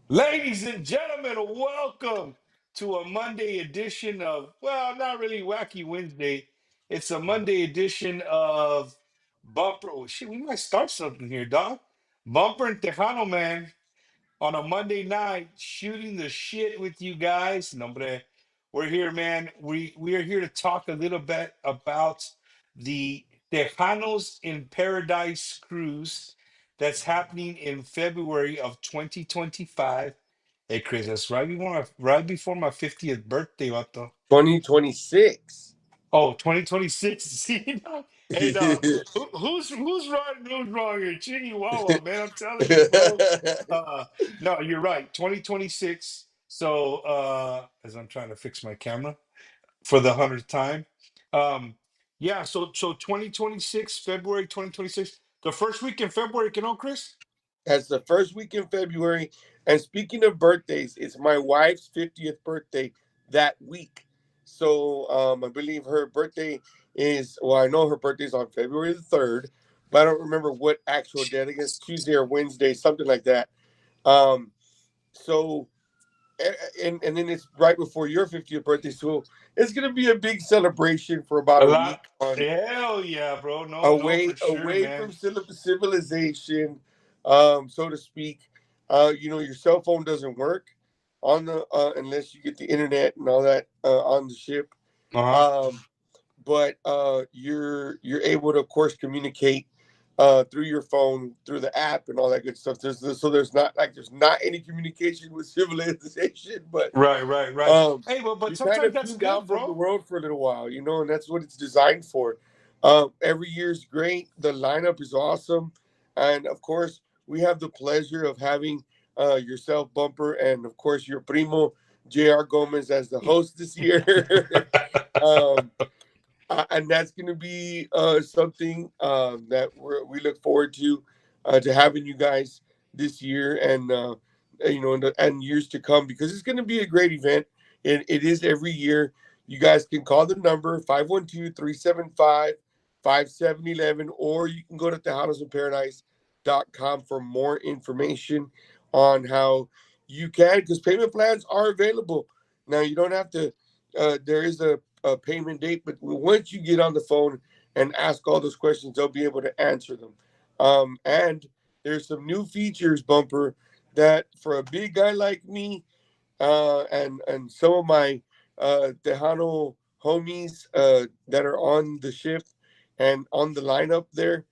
Ladies and gentlemen, welcome to a Monday edition of, well, not really Wacky Wednesday. It's a Monday edition of Bumper. Oh, shit, we might start something here, dog. Bumper and Tejano, man, on a Monday night, shooting the shit with you guys. Nombre, we're here, man. We are here to talk a little bit about the Tejanos in Paradise cruise that's happening in February of 2025. Hey, Chris, that's right before my 50th birthday, vato. 2026. Oh, 2026. See, dog? Hey, dog, who's right and who's wrong here? Chihuahua, man. I'm telling you, bro. Uh, no, you're right. 2026. So, as I'm trying to fix my camera for the 100th time. Yeah, so 2026, February 2026, the first week in February, Chris? That's the first week in February. And speaking of birthdays, it's my wife's 50th birthday that week. So I believe her birthday is, well, I know her birthday is on February the 3rd, but I don't remember what actual day. I think it's Tuesday or Wednesday, something like that. Um, so and then it's right before your 50th birthday, so it's gonna be a big celebration for about A a lot. week on Hell yeah, bro. No, for sure, away man. from civilization, so to speak. Your cell phone doesn't work on the unless you get the internet and all that on the ship. Uh-huh. Um, but you're able to, of course, communicate through your phone, through the app, and all that good stuff. There's not any communication with civilization, but Right. um, Hey, but you kind sometimes of that's tuned out good, from the bro. world for a little while, and that's what it's designed for. Every year's great. The lineup is awesome, and of course, we have the pleasure of having yourself, Bumper, and of course your primo J.R. Gomez as the host this year. um, and that's going to be something that we look forward to having you guys this year and and years to come, because it's going to be a great event. It is every year. You guys can call the number 512-375-5711, or you can go to thehousesinparadise.com for more information on how you can, because payment plans are available. Now, you don't have to, there is a payment date, but once you get on the phone and ask all those questions, they'll be able to answer them. And there's some new features, Bumper, that for a big guy like me, and some of my Tejano homies that are on the ship and on the lineup there,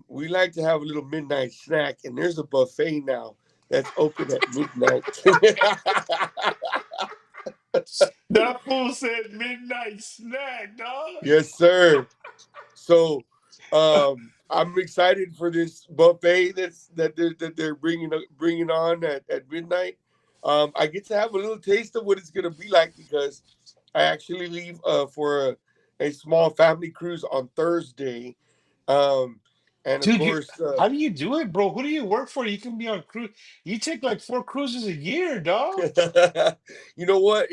we like to have a little midnight snack, and there's a buffet now that's open at midnight. That fool said midnight snack, dog. Yes, sir. So, I'm excited for this buffet that they're bringing on at midnight. I get to have a little taste of what it's gonna be like, because I actually leave for a small family cruise on Thursday, um, and of Dude, course, how do you do it, bro? Who do you work for? You can be on cruise. You take like 4 cruises a year, dog. you know what,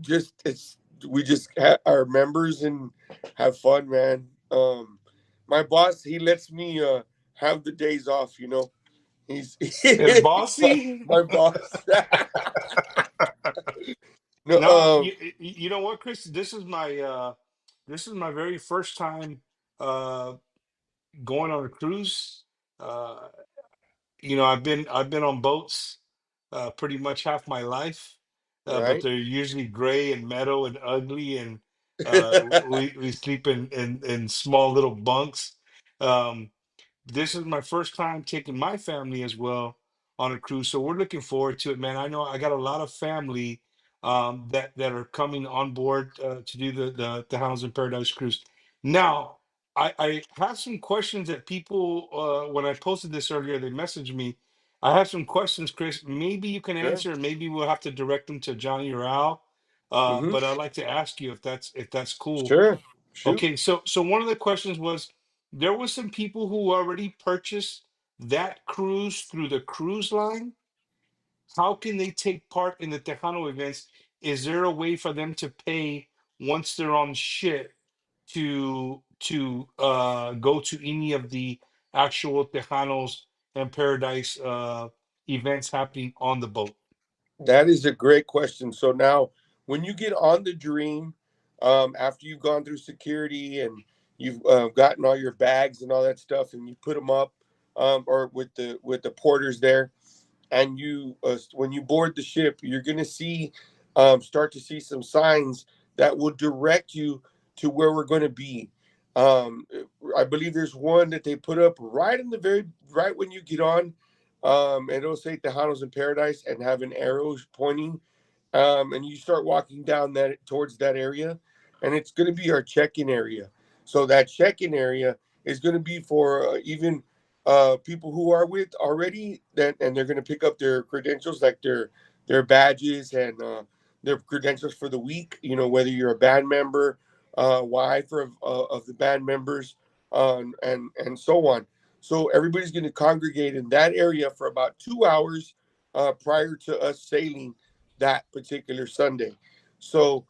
just it's we just are members and have fun, man. My boss, he lets me have the days off. He's El he's bossy. my boss. No, No, you know what, Chris? This is my very first time uh going on a cruise. Uh I've been on boats pretty much half my life, but right. they're usually gray and metal and ugly, and we sleep in small little bunks. Um, this is my first time taking my family as well on a cruise, so we're looking forward to it, man. I know I got a lot of family that are coming on board to do the Hounds in Paradise cruise. Now, I have some questions that people when I posted this earlier, they messaged me. I have some questions, Chris. Maybe you can Sure. answer. Maybe we'll have to direct them to Johnny or Al. Mm-hmm. But I'd like to ask you if that's cool. Sure. Shoot. Okay, so one of the questions was, there was some people who already purchased that cruise through the cruise line. How can they take part in the Tejano events? Is there a way for them to pay once they're on ship to go to any of the actual Tejanos and Paradise events happening on the boat? That is a great question. So now, when you get on the Dream, after you've gone through security and you've gotten all your bags and all that stuff, and you put them up, or with the porters there, and you when you board the ship, you're going to see start to see some signs that will direct you to where we're going to be. um, I believe there's one that they put up right in the very right when you get on, and it'll say Tejanos in Paradise and have an arrow pointing, and you start walking down that towards that area, and it's going to be our check-in area. So that check-in area is going to be for even people who are with already, that, and they're going to pick up their credentials, like their badges and their credentials for the week. You know, whether you're a band member, wife of the band members, and so on. So everybody's going to congregate in that area for about 2 hours prior to us sailing that particular Sunday. So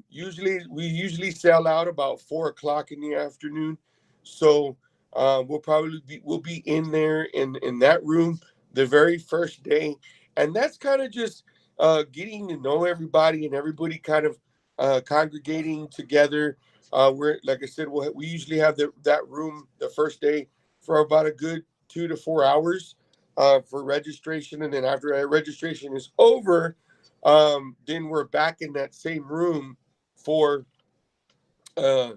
usually we usually sell out about 4 o'clock in the afternoon. So we'll be in there in that room the very first day, and that's kind of just getting to know everybody, and everybody kind of congregating together. We're like I said, we usually have that room the first day for about a good 2 to 4 hours for registration, and then after that registration is over, then we're back in that same room for uh,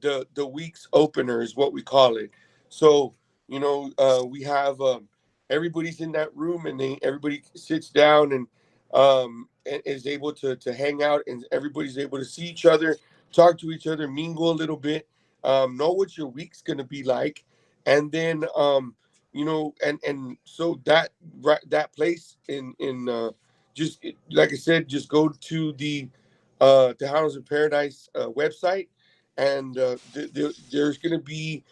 the week's opener is what we call it. So we have everybody's in that room, and everybody sits down and is able to hang out, and everybody's able to see each other, talk to each other, mingle a little bit, know what your week's gonna be like, and then and so that place in just like I said, just go to the Hounds of Paradise website, and there's going to be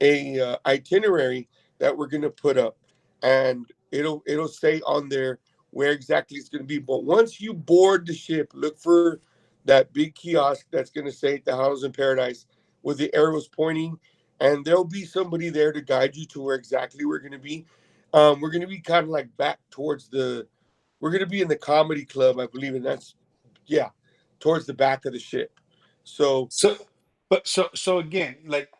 a itinerary that we're going to put up, and it'll say on there where exactly it's going to be. But once you board the ship, look for that big kiosk that's going to say the Hounds in Paradise with the arrows pointing, and there'll be somebody there to guide you to where exactly we're going to be. We're going to be kind of like back towards we're going to be in the comedy club, I believe, and that's, yeah, towards the back of the ship. So So, but so again, like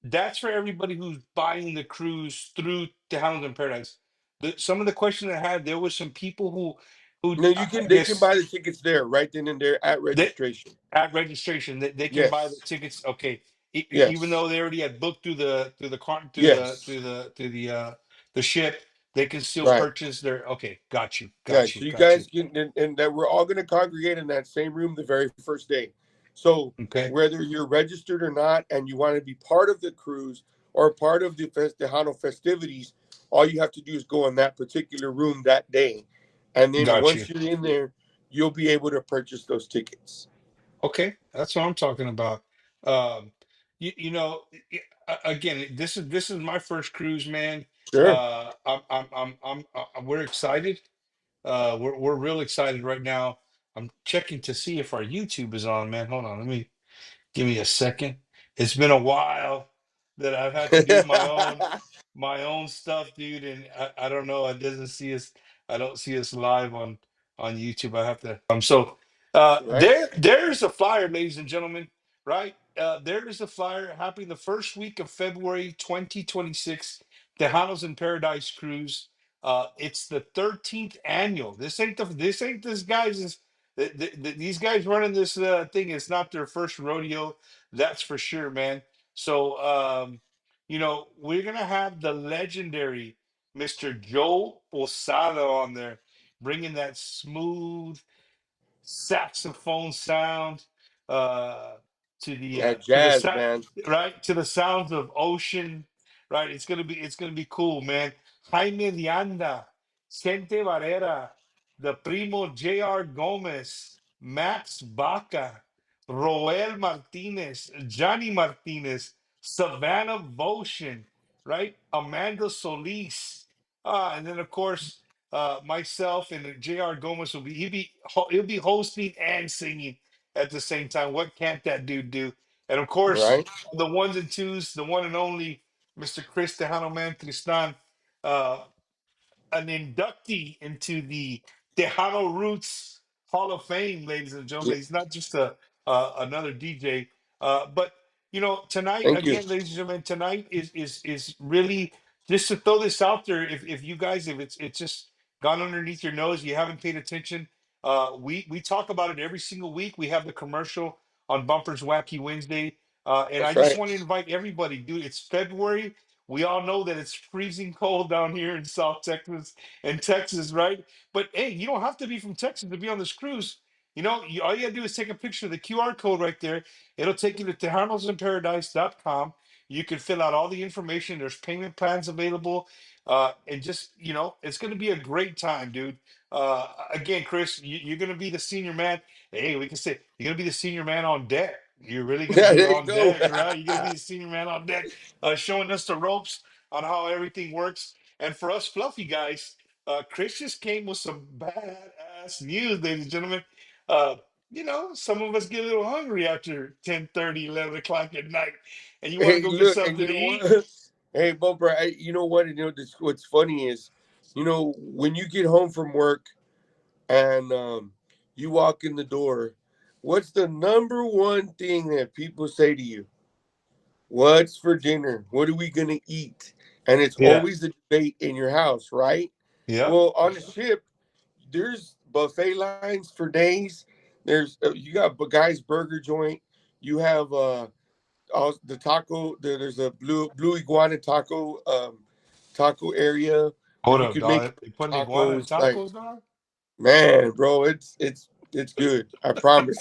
that's for everybody who's buying the cruise through Tejanos in Paradise. Some of the questions I had, there was some people who no, I you I can they can guess buy the tickets there right then and there at they registration. at registration they can buy the Yes, tickets. Okay, even yes, though they already had booked through the car yes, through the ship, they can still right. purchase their. Okay, got you, Yeah, got you, so you got you. guys can, and that we're all going to congregate in that same room the very first day. So Okay, whether you're registered or not, and you want to be part of the cruise or part of the Tejano festivities, all you have to do is go in that particular room that day, and then got you. once you're in there, you'll be able to purchase those tickets. Okay, that's what I'm talking about. Um, you know, again, this is my first cruise, man. Sure. We're excited. We're real excited right now. I'm checking to see if our YouTube is on, man. Hold on, give me a second. It's been a while that I've had to do my own stuff, dude, and I don't know. It doesn't see us. I don't see us live on YouTube. I have to. So Right. there's a flyer, ladies and gentlemen. Right there is a flyer happening the first week of February 2026. Tejanos in Paradise Cruise. It's the 13th annual. This ain't this guys' these guys running this thing. It's not their first rodeo, that's for sure, man. So we're gonna have the legendary Mr. Joe Posada on there, bringing that smooth saxophone sound uh That to the jazz, sound, man. right, to the sounds of ocean, right. It's gonna be cool, man. Jaime Dianda, Gente Barrera, the primo JR Gomez, Max Baca, Roel Martinez, Johnny Martinez, Savannah Votion, right, Amanda Solis, and then of course myself and J.R. Gomez will be he'll be hosting and singing at the same time. What can't that dude do? And of course, Right. the ones and twos, the one and only Mr. Chris TejanoMan Tristan. Uh, an inductee into the Tejano Roots Hall of Fame, ladies and gentlemen. He's not just a another DJ, but tonight Thank you. again, ladies and gentlemen, tonight is really just to throw this out there. If you guys, if it's just gone underneath your nose, you haven't paid attention. We talk about it every single week. We have the commercial on Bumper's Wacky Wednesday, and I That's just right. want to invite everybody, dude. It's February. We all know that it's freezing cold down here in South Texas and Texas, right? But hey, you don't have to be from Texas to be on this cruise. All you gotta do is take a picture of the QR code right there. It'll take you to TejanosInParadise.com. You can fill out all the information. There's payment plans available. And just, it's going to be a great time, dude. Again, Chris, you're going to be the senior man. Hey, we can say you're going to be the senior man on deck. You're really going to Yeah, be there you on go. deck, right? You're going to be the senior man on deck, showing us the ropes on how everything works. And for us fluffy guys, Chris just came with some badass news, ladies and gentlemen. Uh, some of us get a little hungry after 10:30, 11 o'clock at night, and you want to Hey, go get look, and something you to know eat. what? Hey, Bumper, you know what? What's funny is, when you get home from work and you walk in the door, what's the number one thing that people say to you? What's for dinner? What are we gonna eat? And it's Yeah. always the debate in your house, right? Yep. Well, on the ship, there's buffet lines for days. There's you got guy's burger joint. You have the taco. There's a blue iguana taco area where Hold you up, could make dog. They putting iguana in tacos. Like, tacos, dog? man, bro, it's good. I promise.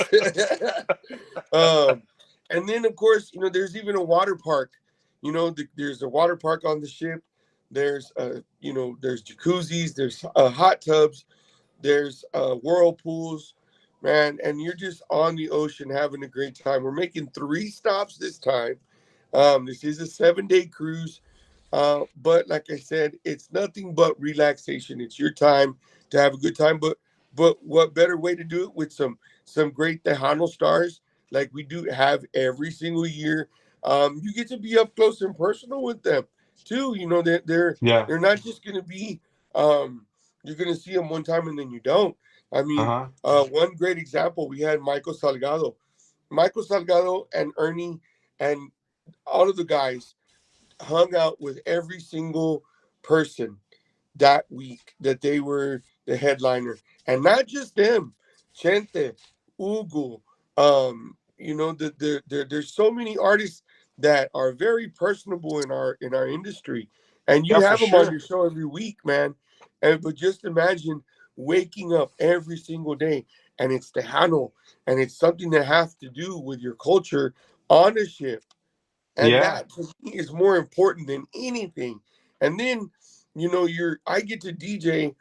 um, and then of course, there's even a water park. There's a water park on the ship. There's there's jacuzzis. There's hot tubs. There's whirlpools, man, and you're just on the ocean having a great time. We're making 3 stops this time. This is a 7-day cruise, but like I said, it's nothing but relaxation. It's your time to have a good time. But what better way to do it with some great Tejano stars like we do have every single year? You get to be up close and personal with them too. Yeah. They're not just going to be. You're going to see them one time and then you don't. I mean, Uh-huh. one great example, we had Michael Salgado. Michael Salgado and Ernie and all of the guys hung out with every single person that week that they were the headliner. And not just them, Chente, Ugo, there's so many artists that are very personable in our industry. And Yeah, you for have them on sure. your show every week, man. But just imagine waking up every single day and it's Tejano and it's something that has to do with your culture on a ship, and Yeah. that to me is more important than anything. And then, I get to DJ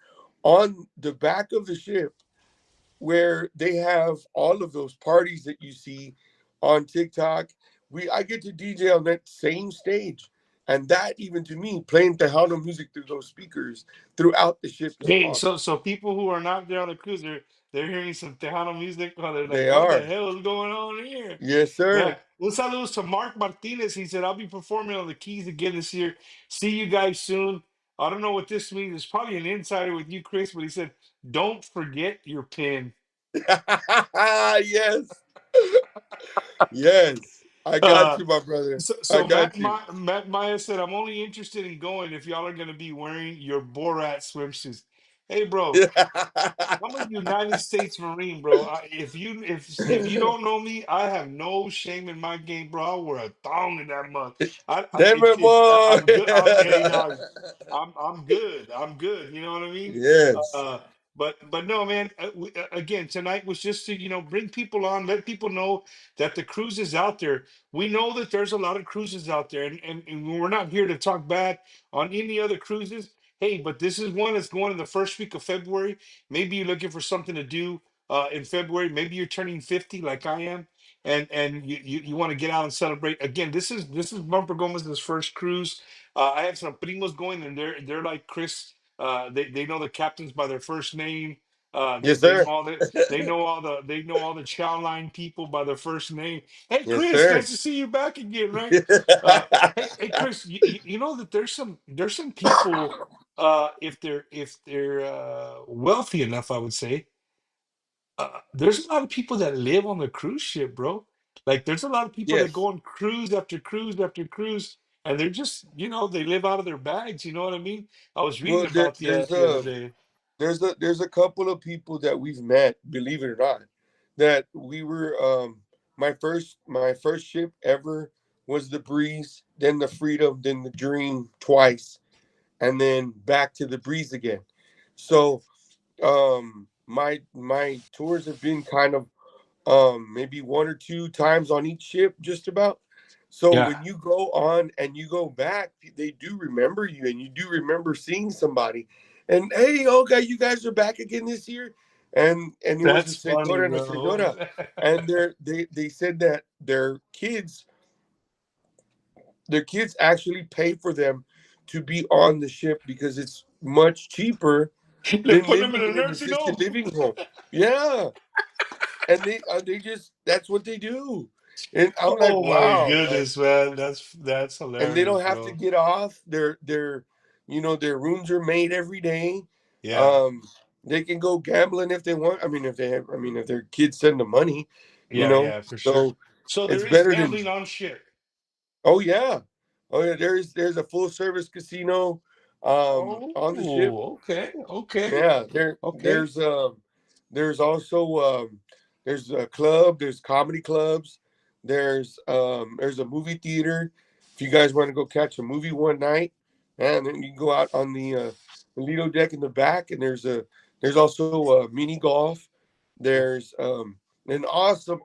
on the back of the ship where they have all of those parties that you see on TikTok. I get to DJ on that same stage. And that, even to me, playing Tejano music through those speakers throughout the ship is Hey, so awesome. so people who are not there on the cruise, they're hearing some Tejano music. Oh, they're like, They what the are. hell is going on here? Yes, Yeah. sir. Well, saludos to Mark Martinez. He said, I'll be performing on the Keys again this year. See you guys soon. I don't know what this means. It's probably an insider with you, Chris, but he said, don't forget your pin. Yes. Yes. I got Uh, you, my brother. so, I so got you. Matt Maya said, I'm only interested in going if y'all are going to be wearing your Borat swimsuits. Hey, bro, I'm a United States Marine, bro. If you don't know me, I have no shame in my game, bro. I wear a thong in that month. Damn it, boy. I'm good. Hey, dog. I'm good. I'm good. You know what I mean? Yes. Uh, but no, man. Again, tonight was just to bring people on, let people know that the cruise is out there. We know that there's a lot of cruises out there, and we're not here to talk bad on any other cruises. Hey, but this is one that's going in the first week of February. Maybe you're looking for something to do in February. Maybe you're turning 50 like I am, and you want to get out and celebrate. Again, this is Bumper Gomez's first cruise. I have some primos going, and they're like Chris. They know the captains by their first name. Yes, They know sir. all the chow line people by their first name. Hey, Yes, Chris, sir. nice to see you back again, right? Uh, hey, Chris, you know that there's some people. if they're wealthy enough, I would say, there's a lot of people that live on the cruise ship, bro. Like there's a lot of people that go Yes. on cruise after cruise after cruise, and they're just, they live out of their bags. You know what I mean? I was reading Well, about the other day. there's a couple of people that we've met, believe it or not, that we were my first ship ever was the Breeze, then the Freedom, then the Dream twice, and then back to the Breeze again. So my tours have been kind of maybe one or two times on each ship, just about. So Yeah, when you go on and you go back, they do remember you, and you do remember seeing somebody. And hey, okay, you guys are back again this year, and it was a that's funny, senora and a bro. senora, and they said that their kids actually pay for them to be on the ship because it's much cheaper Le than put them in living a in an nursing assisted home. living home. Yeah, and they just that's what they do, and I'm like, Oh my wow, like, goodness, man, that's and they hilarious, don't have to bro. get off. Their rooms are made every day. Yeah, Um, they can go gambling if they want. I mean, if their kids send them money, you yeah, know. yeah, for sure. So So it's there is better than. gambling on ship. Oh yeah, oh yeah. There's a full service casino, on the ship. Oh, okay, okay, Yeah, there okay. there's also there's a club, there's comedy clubs, there's a movie theater. If you guys want to go catch a movie one night, and then you can go out on the Lido deck in the back, and there's also mini golf. Yeah. There's an awesome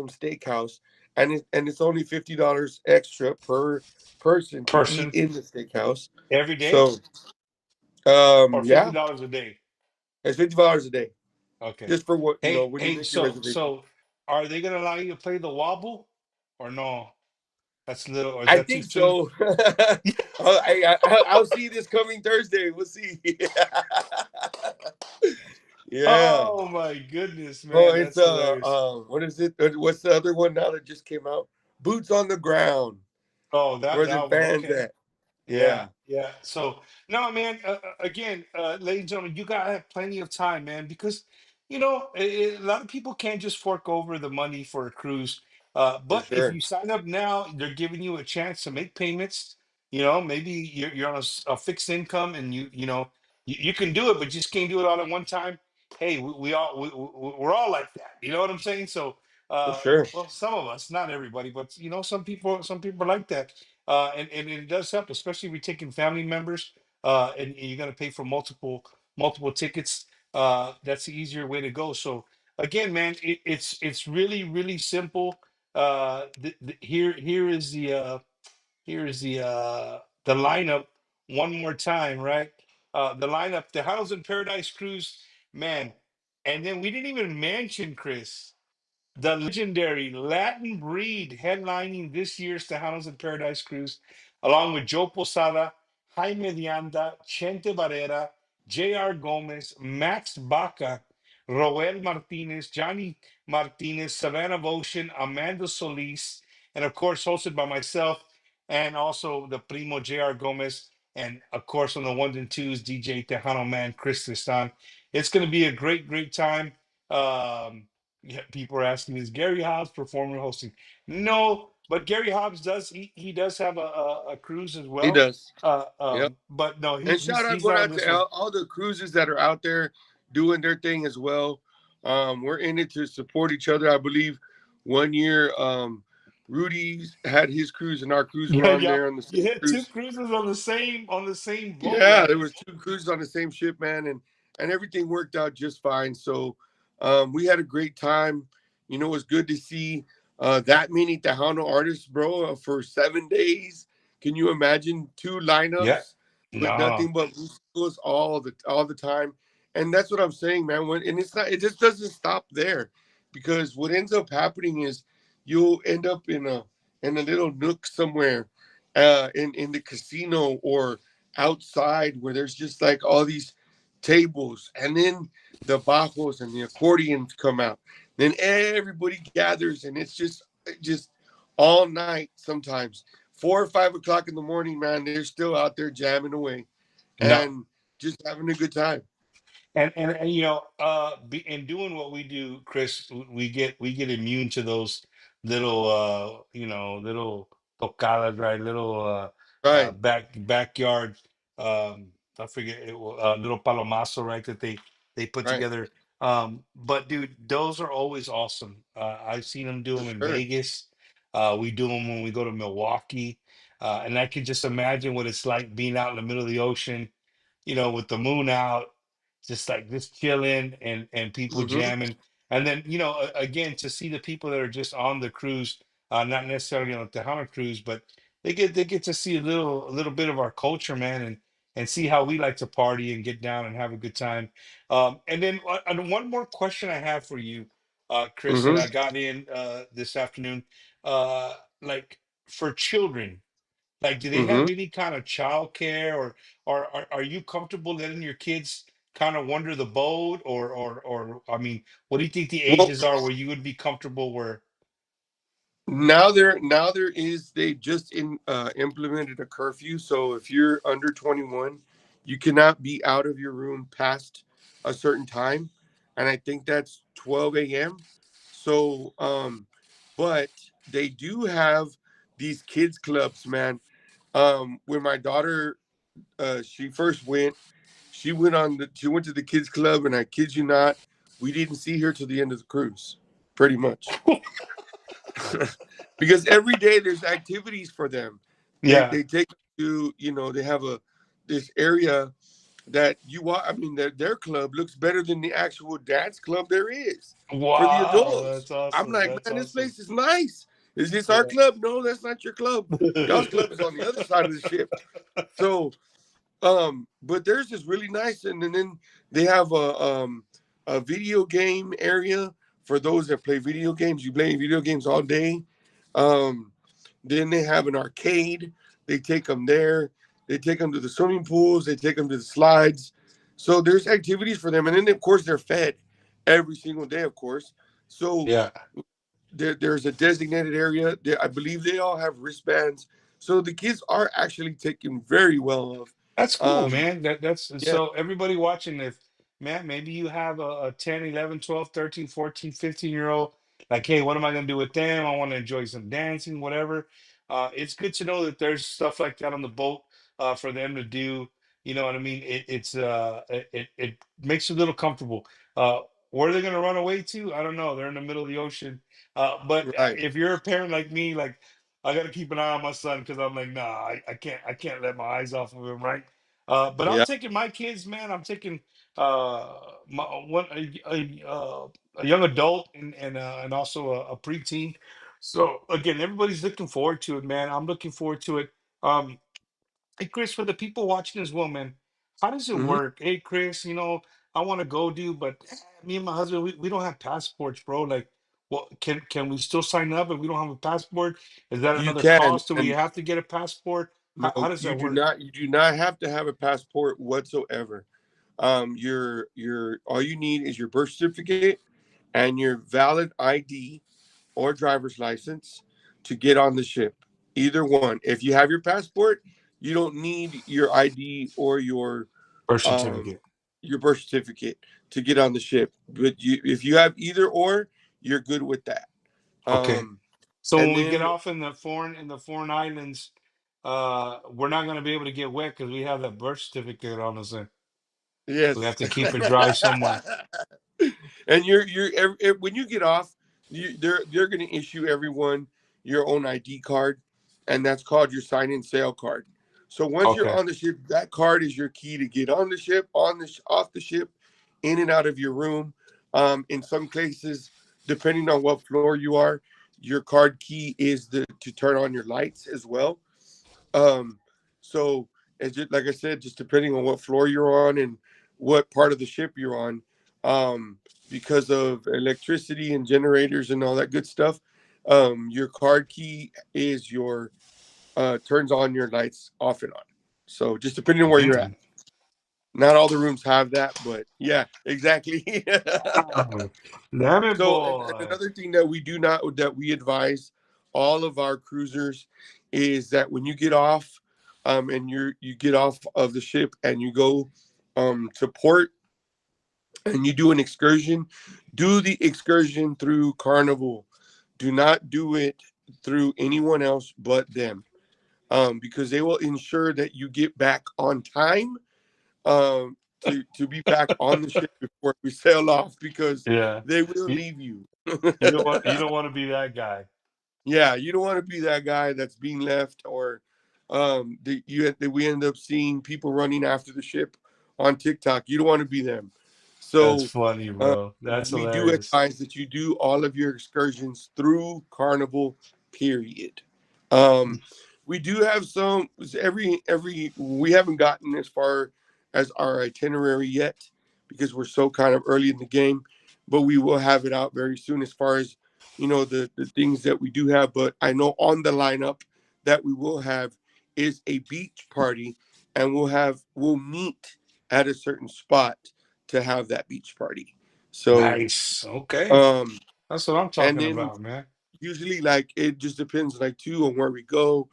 steakhouse, and it's only $50 extra per person to eat Person in the steakhouse. every day So or fifty yeah, dollars a day. it's $50 a day, Okay. just for what Hey, when you hey, make your reservation. so are they gonna allow you to play the wobble or no? That's a little, or is I that too think soon? so. I'll see this coming Thursday. We'll see. Yeah. Oh my goodness, Oh, man, it's that's hilarious. what is it? What's the other one now that just came out? Boots on the ground. Oh, Where the that one. bands Okay. at? Yeah, Yeah, yeah. So no, man. Again, ladies and gentlemen, you gotta have plenty of time, man, because a lot of people can't just fork over the money for a cruise. for But if sure, you sign up now, they're giving you a chance to make payments. Maybe you're on a fixed income, and you can do it, but just can't do it all at one time. Hey, we're all like that. You know what I'm saying? So, for sure, well, some of us, not everybody, but some people are like that, and it does help, especially if you're taking family members, and you're going to pay for multiple tickets. That's the easier way to go. So again, man, it's really really simple. Here is the lineup one more time, right? The lineup, the House in Paradise cruise, man, and then we didn't even mention Chris, the legendary Latin Breed headlining this year's Tejanos in Paradise cruise, along with Joe Posada, Jaime Dianda, Chente Barrera, J.R. Gomez, Max Baca, Roel Martinez, Johnny Martinez, Savannah Ocean, Amanda Solis, and of course, hosted by myself and also the Primo J.R. Gomez. And of course, on the ones and twos, DJ Tejano Man Chris Tristan. It's going to be a great, great time. Yeah, people are asking, is Gary Hobbs performing or hosting? No, but Gary Hobbs does, he does have a cruise as he well. does. Yep. But no, And he's going not on out this to one. all the cruises that are out there doing their thing as well. We're in it to support each other. I believe one year, Rudy had his cruise and our cruise were Yeah, on yeah. there on the You same had two cruise. cruises on the same boat, Yeah, there right? was two cruises on the same ship, man, and everything worked out just fine. So we had a great time. It was good to see that many Tejano artists, bro, for 7 days. Can you imagine two Yeah. lineups with No. nothing but musicals all the time? And that's what I'm saying, man. And it's not, it just doesn't stop there, because what ends up happening is you'll end up in a little nook somewhere, in the casino or outside, where there's just like all these tables, and then the bajos and the accordions come out. Then everybody gathers, and it's just all night. Sometimes 4 or 5 o'clock in the morning, man, they're still out there jamming away. No. And just having a good time. And in doing what we do, Chris, we get immune to those little little tocadas, right? Little Right, backyard, I forget it, little palomazo, right? That they put right, together. But dude, those are always awesome. I've seen them do for them in sure. Vegas. We do them when we go to Milwaukee, and I can just imagine what it's like being out in the middle of the ocean, with the moon out, just like just chilling and people Hmm. jamming. And then, again, to see the people that are just on the cruise, not necessarily on the Tejano cruise, but they get to see a little bit of our culture, man, and see how we like to party and get down and have a good time. And then and one more question I have for you, Chris, that Hmm. I got in this afternoon, uh, like for children. Like, do they Hmm. have any kind of childcare, or are you comfortable letting your kids kind of wander the boat, or I mean, what do you think the Well, ages are where you would be comfortable where? now there is, they just implemented a curfew. So if you're under 21, you cannot be out of your room past a certain time, and I think that's 12 a.m. So but they do have these kids clubs, man. When my daughter she first went, she went to the kids club, and I kid you not, we didn't see her till the end of the cruise, pretty much. Because every day there's activities for them. They Yeah. they take you to, they have a this area that I mean, their club looks better than the actual dance club there is for the Wow, adults. that's I'm awesome. like, That's man, this awesome. place is nice. Is this our Yeah. club? No, that's not your club. Y'all's club is on the other side of the ship. So but theirs is really nice, and then they have a video game area for those that play video games. You play video games all day. Um, then they have an arcade. They take them there. They take them to the swimming pools. They take them to the slides. So there's activities for them, and then of course they're fed every single day, of course. So Yeah. there's a designated area. I believe they all have wristbands, so the kids are actually taken very well of. That's cool, Um, man. That's yeah, so everybody watching this, man, maybe you have a 10, 11, 12, 13, 14, 15-year-old. Like, hey, what am I going to do with them? I want to enjoy some dancing, whatever. It's good to know that there's stuff like that on the boat for them to do. You know what I mean? It makes you a little comfortable. Uh, where are they going to run away to? I don't know. They're in the middle of the ocean. But right. if you're a parent like me, like I got to keep an eye on my son because I'm like, nah, I can't let my eyes off of him, right? But I'm Yeah, taking my kids, man. I'm taking uh my one a young adult and also a preteen. So again, everybody's looking forward to it, man. I'm looking forward to it. Um, Hey Chris, for the people watching as well, man, how does it hmm work? Hey Chris, I want to go do, but me and my husband, we don't have passports, bro. Like, well, can we still sign up if we don't have a passport? Is that you another can, cost? Do we and have to get a passport? no, How does you that do work? not. You do not have to have a passport whatsoever. Your all you need is your birth certificate and your valid ID or driver's license to get on the ship. Either one. If you have your passport, you don't need your ID or Birth um certificate. your birth certificate to get on the ship. But if you have either or, you're good with that. Okay. Um, So when and we get then off in the foreign islands, we're not gonna be able to get wet because we have that birth certificate on us. And we yes, have to keep it dry somewhere. and when you get off, they're going to issue everyone your own ID card, and that's called your sign-in sale card. So once you're Okay. on the ship, that card is your key to get on the ship, off the ship, in and out of your room. In some cases, depending on what floor you are, your card key is the to turn on your lights as well. Um, so it's just like I said, just depending on what floor you're on and what part of the ship you're on, because of electricity and generators and all that good stuff, your card key is your turns on your lights off and on. So just depending on where you're at. Mm. Not all the rooms have that, but yeah, exactly. Oh, damn it, So, and boy. another thing that we advise all of our cruisers is that when you get off, and you get off of the ship and you go to port and you do an excursion, do the excursion through Carnival. Do not do it through anyone else but them, because they will ensure that you get back on time, to be back on the ship before we sail off, because Yeah. they will You, leave you. you don't want to be that guy. Yeah, you don't want to be that guy that's being left, or that we end up seeing people running after the ship on TikTok. You don't want to be them. That's So funny, um, bro. That's we do hilarious. advise that you do all of your excursions through Carnival. Period. Um, we do have some every we haven't gotten as far as our itinerary yet because we're so kind of early in the game, but we will have it out very soon as far as the things that we do have. But I know on the lineup that we will have is a beach party, and we'll meet at a certain spot to have that beach party. So Nice. Okay. um That's what I'm and talking then about, man. usually, like, it just depends, like, too, on where we go.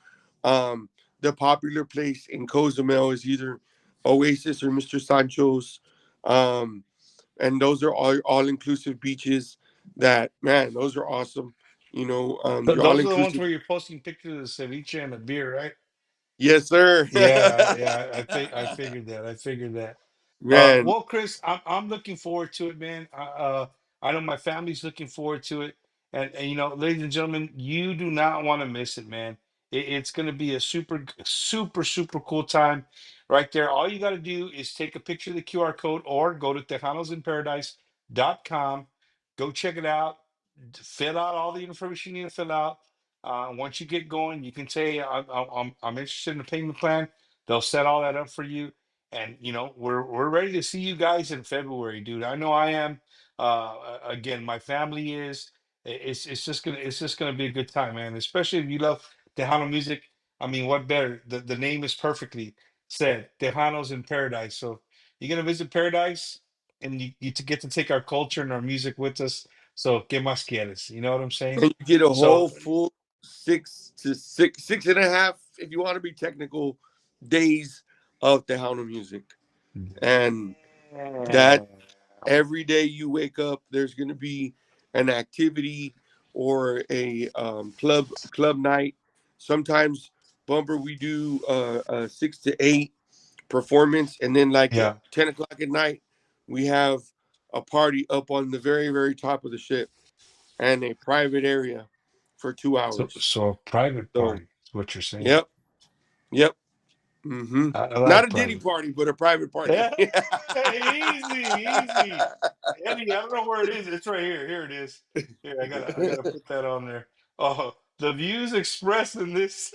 The popular place in Cozumel is either Oasis or Mr. Sancho's. um and those are all inclusive beaches that, man, those are awesome. You're all Those are the ones inclusive. where you're posting pictures of ceviche and a beer, right? Yes, sir. Yeah, yeah. I figured that. I figured that. Man. Well, Chris, I'm looking forward to it, man. I know my family's looking forward to it, and ladies and gentlemen, you do not want to miss it, man. It's going to be a super cool time, right there. All you got to do is take a picture of the QR code or go to tejanosinparadise.com. Go check it out. Fill out all the information you need to fill out. Once you get going, you can say I'm interested in the payment plan. They'll set all that up for you, and we're ready to see you guys in February, dude. I know I am. Again, my family is. It's just gonna be a good time, man. Especially if you love Tejano music. I mean, what better? The name is perfectly said. Tejanos in Paradise. So you're gonna visit Paradise, and you to get to take our culture and our music with us. So, ¿qué más quieres? You know what I'm saying? And you get a So, whole full 6 to 6.5, if you want to be technical, days of Tejano music. And that, damn. every day you wake up, there's going to be an activity or a club night. Sometimes, Bumper, we do a 6 to 8 performance, and then, like, at Yeah. 10 o'clock at night, we have a party up on the very, very top of the ship and a private area for two So, hours. so a private So, party is what you're saying. yep, yep. hmm I Not like a Diddy private. party, but a private party. Yeah, easy, easy. Eddie, I don't know where it is. It's right here. Here it is. Here, I gotta put that on there. Oh, the views expressed in this.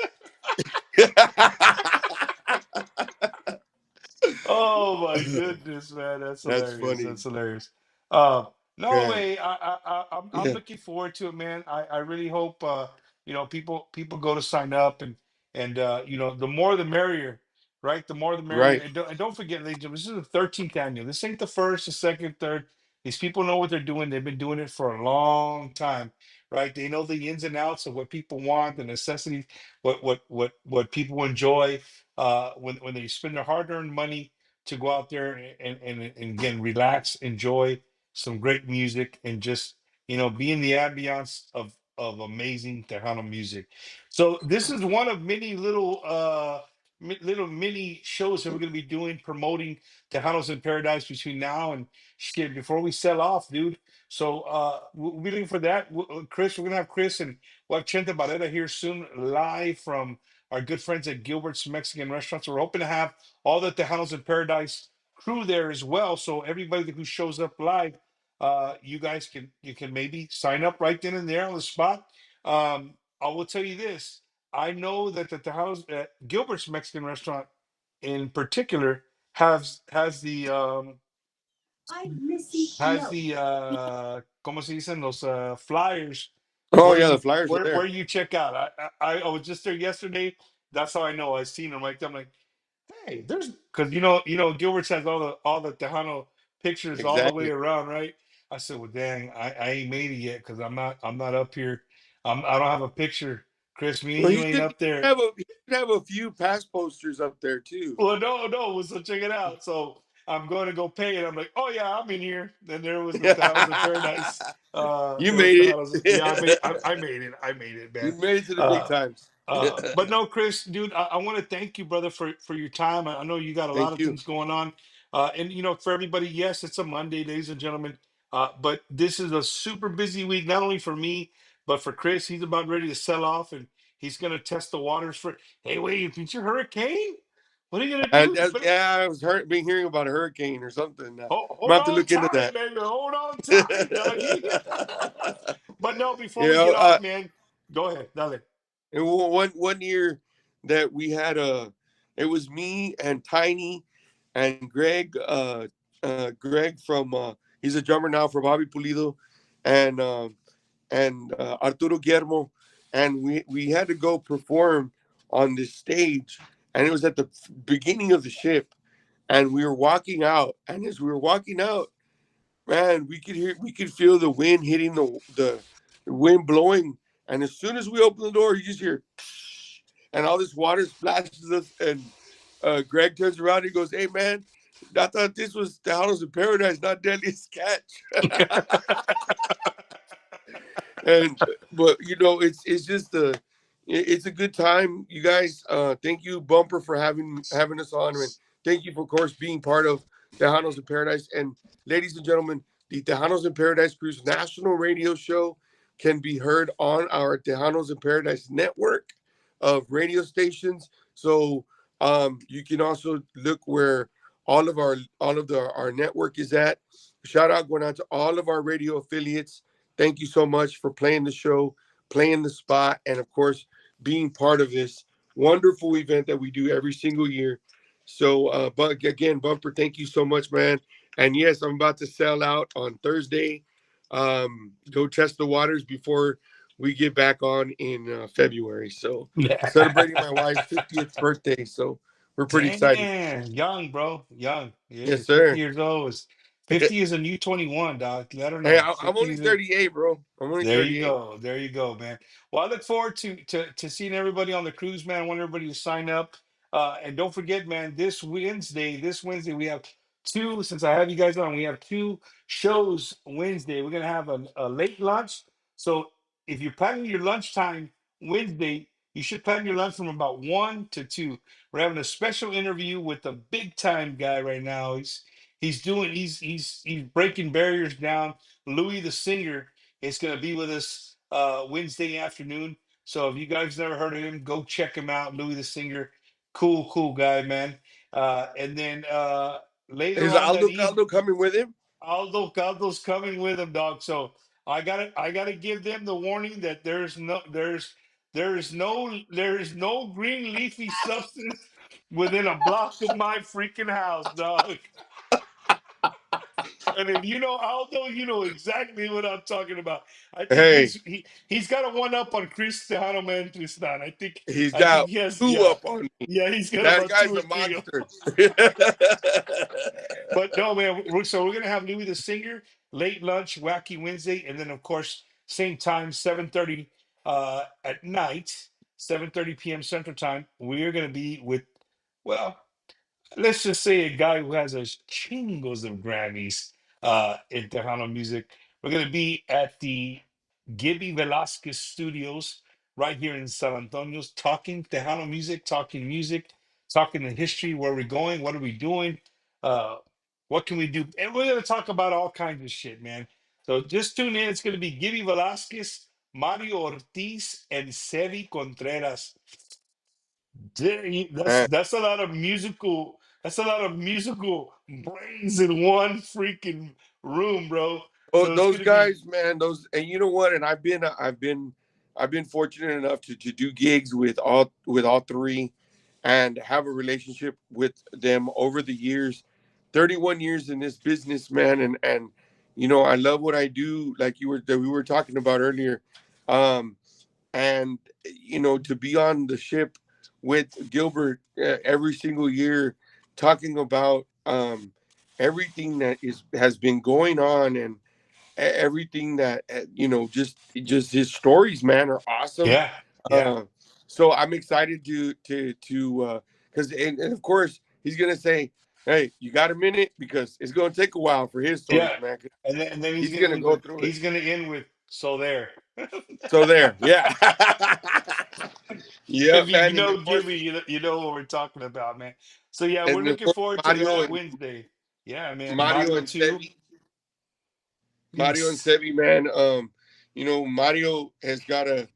Oh my goodness, man, that's That's hilarious. funny. That's hilarious. Uh, no Yeah. way. I'm Yeah. looking forward to it, man. I really hope people go to sign up, and the more the merrier, right? The more the merrier. Right. And don't forget, ladies and gentlemen, this is the 13th annual. This ain't the first, the second, third. These people know what they're doing. They've been doing it for a long time, right? They know the ins and outs of what people want, the necessities, what people enjoy when they spend their hard-earned money to go out there and again relax, enjoy some great music, and just be in the ambiance of amazing Tejano music. So this is one of many little mini shows that we're going to be doing promoting Tejanos in Paradise between now and shit before we sell off, dude. So we'll be looking for that. Chris, we're gonna have Chris and we'll have Chente Barrera here soon, live from our good friends at Gilbert's Mexican Restaurants. We're hoping to have all the Tejanos in Paradise crew there as well. So everybody who shows up live, you can maybe sign up right then and there on the spot. I will tell you this: I know that the Tejanos at Gilbert's Mexican Restaurant, in particular, has the ¿cómo se dicen los flyers Oh, where yeah, the you flyers are where there. you check out. I was just there yesterday. That's how I know. I seen them right there. I'm like, hey, there's because Gilbert's has all the Tejano pictures all the way Exactly. around, right? I said, well, dang, I ain't made it yet because I'm not up here. I don't have a picture. Chris, me and Well, you ain't up there. he should have a few past posters up there too. Well, no, so check it out. So I'm going to go pay it. I'm like, oh yeah, I'm in here. Then there was the Tejanos in Paradise. You There was made Tejanos. Yeah, it. I made it. I made it, You man. made it to the big Uh, times. but no, Chris, dude, I want to thank you, brother, for your time. I know you got a lot Thank of you. things going on, and for everybody, yes, it's a Monday, ladies and gentlemen. But this is a super busy week, not only for me, but for Chris. He's about ready to sell off, and he's gonna test the waters for. Hey, wait, it's your hurricane. What are you gonna And do? that's, yeah, I was been hearing about a hurricane or something. I'm Hold gonna have to on look into tight, that. baby. Hold on tight, doggy. But no, before You we know, get off, man, go ahead, dale. and one year that we had it was me and Tiny and Greg from he's a drummer now for Bobby Pulido, and Arturo Guillermo, and we had to go perform on this stage, and it was at the beginning of the ship, and we were walking out, and as we were walking out, man, we could feel the wind hitting the wind blowing, and as soon as we open the door, you just hear, and all this water splashes us, and Greg turns around and he goes, "Hey man, I thought this was the House of Paradise, not Deadliest Catch." And but it's just it's a good time, you guys. Thank you, Bumper, for having us on, and thank you for, of course, being part of Tejanos in Paradise. And ladies and gentlemen, the Tejanos in Paradise Cruise national radio show can be heard on our Tejanos in Paradise network of radio stations. So you can also look where our network is at. Shout out going out to all of our radio affiliates. Thank you so much for playing the show, playing the spot, and of course, being part of this wonderful event that we do every single year. So, but again, Bumper, thank you so much, man. And yes, I'm about to sell out on Thursday. Go test the waters before we get back on in February. So, celebrating my wife's 50th birthday. So, we're pretty excited. Damn, young, bro, young. Yeah, Yes, you're 50 sir. years old. 50 is a new 21, dog. Let her Hey, know. I'm 50 only is a 38, bro. I'm only There you 38. go. There you go, man. Well, I look forward to seeing everybody on the cruise, man. I want everybody to sign up. And don't forget, man, this Wednesday, we have two, since I have you guys on, we have two shows Wednesday. We're gonna have a late lunch. So if you're planning your lunchtime Wednesday, you should plan your lunch from about 1 to 2. We're having a special interview with a big time guy right now. He's breaking barriers down. Louis the singer is going to be with us Wednesday afternoon. So if you guys never heard of him, go check him out. Louis the Singer, cool guy, man. And then later Is on that Aldo evening, coming with him? Aldo's coming with him, dog. So I gotta give them the warning that there is no green leafy substance within a block of my freaking house, dog. And if you know Aldo, you know exactly what I'm talking about. I think Hey, he's got a one up on Chris TejanoMan Tristan. I think he's I think got he has, two yeah. up on me. Yeah, he's got That about two guy's or a three of monster. them. But no, man. So we're gonna have Louis the Singer, late lunch, Wacky Wednesday, and then of course same time, 7:30 at night, 7:30 p.m. Central Time. We're gonna be with, well, let's just say a guy who has a chingos of Grammys in Tejano music. We're going to be at the Gibby Velasquez Studios right here in San Antonio, talking Tejano music, talking the history, where we're going, what are we doing, uh, what can we do, and we're going to talk about all kinds of shit, man. So just tune in. It's going to be Gibby Velasquez, Mario Ortiz, and Sevi Contreras. That's Man, that's a lot of musical. That's a lot of musical brains in one freaking room, bro. oh, So it's those gonna be, guys, man, those, and you know what? And I've been fortunate enough to do gigs with all three, and have a relationship with them over the years. 31 years in this business, man, and I love what I do. Like we were talking about earlier. Um, and to be on the ship with Gilbert every single year, talking about everything that is has been going on, and everything that just his stories, man, are awesome. yeah, yeah, uh so I'm excited to because, and of course he's gonna say, Hey, you got a minute because it's going to take a while for his stories, Yeah. man. 'Cause And then he's going to go through it. he's gonna end with so there. So there, yeah. If Yep, you man. know Jimmy, you know what we're talking about, man. So yeah, we're And of looking course forward to Mario that and Wednesday. Yeah, man. Mario Mario and too. Sevi. Mario and He's Sevi, man. Mario has got a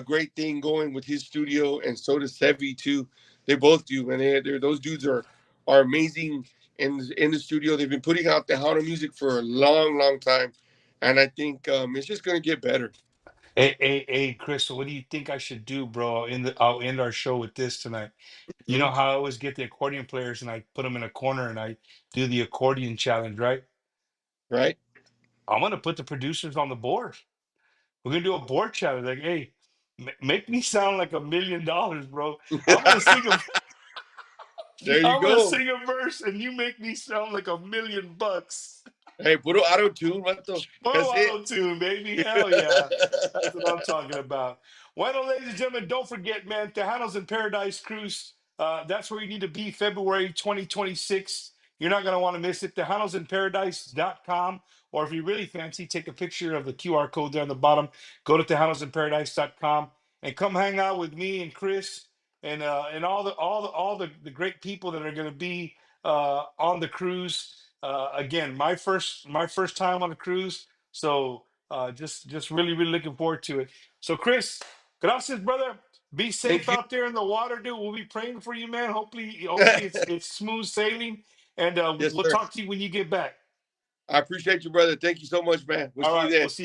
great thing going with his studio, and so does Sevi too. They both do, man. Those dudes are amazing in the studio. They've been putting out the Tejano music for a long, long time, and I think it's just gonna get better. hey, Chris. So what do you think I should do, bro? I'll end our show with this tonight. You know Mhm. how I always get the accordion players and I put them in a corner and I do the accordion challenge, right? Right? I'm gonna put the producers on the board. We're gonna do a board challenge. Like, hey, make me sound like $1 million, bro. I'm gonna sing a There you I'm gonna go. sing a verse and you make me sound like $1 million. Hey, puro auto tune, vato. Photo That's it. auto tune, baby. Hell yeah. That's what I'm talking about. Well, ladies and gentlemen, don't forget, man, Tejanos in Paradise Cruise. That's where you need to be February 2026. You're not going to want to miss it. TejanosInParadise.com. Or if you really fancy, take a picture of the QR code there on the bottom. Go to TejanosInParadise.com and come hang out with me and Chris and all the great people that are going to be on the cruise. Again, my first time on a cruise, so just really looking forward to it. So Chris, gracias, brother. Be safe Thank you. out there in the water, dude. We'll be praying for you, man. Hopefully it's smooth sailing, and Yes, we'll sir. talk to you when you get back. I appreciate you, brother. Thank you so much, man. We'll All see you right, we'll then. see.